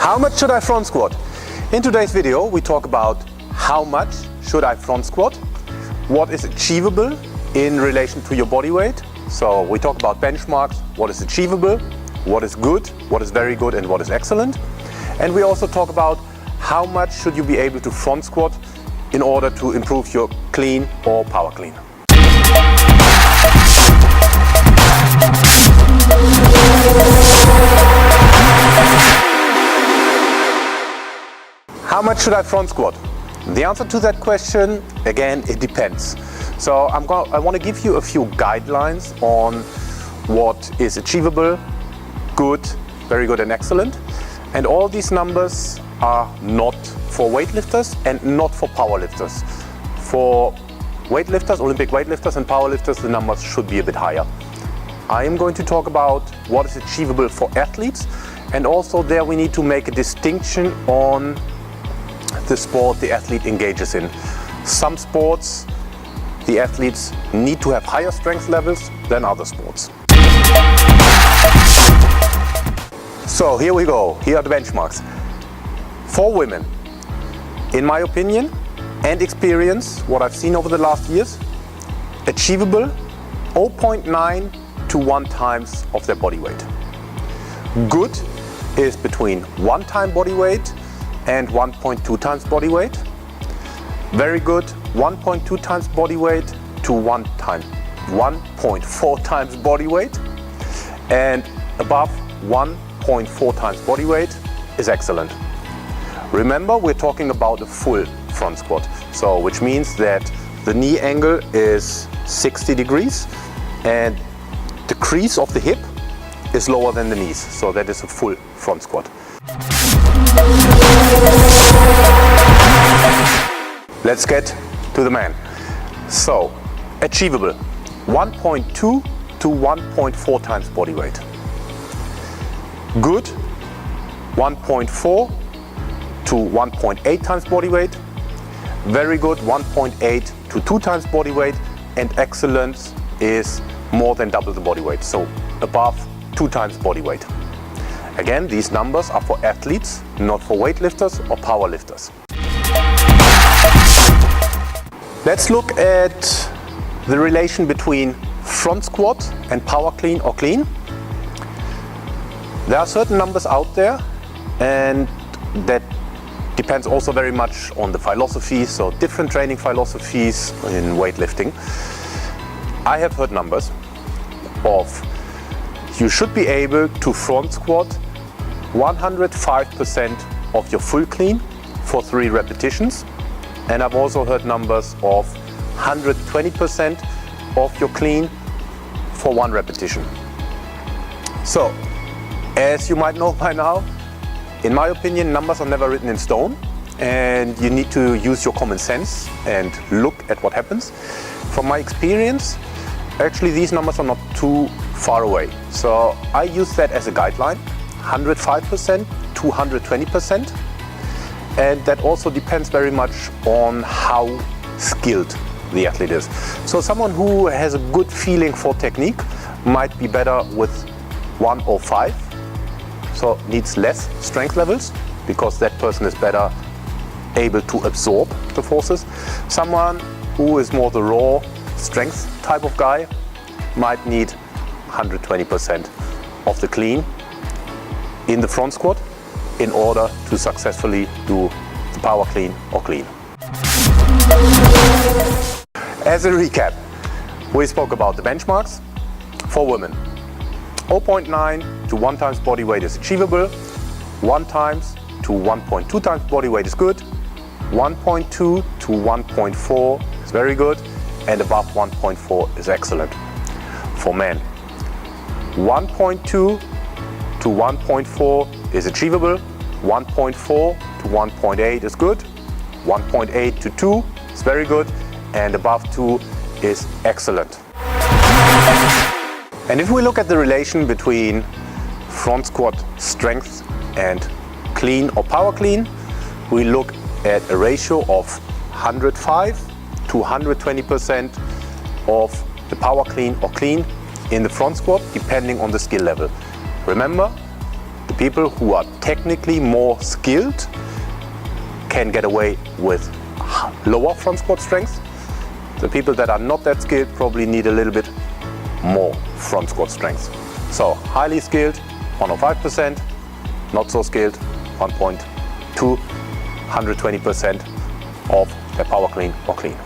How much should I front squat? In today's video we talk about how much should I front squat, what is achievable in relation to your body weight. So we talk about benchmarks, what is achievable, what is good, what is very good and what is excellent. And we also talk about how much should you be able to front squat in order to improve your clean or power clean. How much should I front squat? The answer to that question, again, it depends. So I want to give you a few guidelines on what is achievable, good, very good and excellent. And all these numbers are not for weightlifters and not for powerlifters. For weightlifters, Olympic weightlifters and powerlifters, the numbers should be a bit higher. I am going to talk about what is achievable for athletes, and also there we need to make a distinction on the sport the athlete engages in. Some sports, the athletes need to have higher strength levels than other sports. So here we go, here are the benchmarks. For women, in my opinion and experience, what I've seen over the last years, achievable 0.9 to 1 times of their body weight. Good is between 1 time body weight and 1.2 times body weight. Very good, 1.2 times body weight to 1.4 times body weight. And above 1.4 times body weight is excellent. Remember, we're talking about a full front squat. So, which means that the knee angle is 60 degrees and the crease of the hip is lower than the knees. So that is a full front squat. Let's get to the man. So, achievable 1.2 to 1.4 times body weight. Good 1.4 to 1.8 times body weight. Very good 1.8 to 2 times body weight, and excellent is more than double the body weight, so above 2 times body weight. Again, these numbers are for athletes, not for weightlifters or powerlifters. Let's look at the relation between front squat and power clean or clean. There are certain numbers out there, and that depends also very much on the philosophy, so different training philosophies in weightlifting. I have heard numbers of you should be able to front squat 105% of your full clean for 3 repetitions. And I've also heard numbers of 120% of your clean for 1 repetition. So, as you might know by now, in my opinion, numbers are never written in stone, and you need to use your common sense and look at what happens. From my experience, actually these numbers are not too far away. So I use that as a guideline, 105% to 120%. And that also depends very much on how skilled the athlete is. So someone who has a good feeling for technique might be better with 105. So needs less strength levels because that person is better able to absorb the forces. Someone who is more the raw strength type of guy might need 120% of the clean in the front squat in order to successfully do the power clean or clean. As a recap, we spoke about the benchmarks for women. 0.9 to 1 times body weight is achievable, 1 times to 1.2 times body weight is good, 1.2 to 1.4 is very good, and above 1.4 is excellent. For men, 1.2 to 1.4 is achievable, 1.4 to 1.8 is good, 1.8 to 2 is very good, and above 2 is excellent. And if we look at the relation between front squat strength and clean or power clean, we look at a ratio of 105 to 120% of the power clean or clean in the front squat, depending on the skill level. Remember, the people who are technically more skilled can get away with lower front squat strength. The people that are not that skilled probably need a little bit more front squat strength. So highly skilled, 105%, not so skilled, 1.2, 120% of their power clean or clean.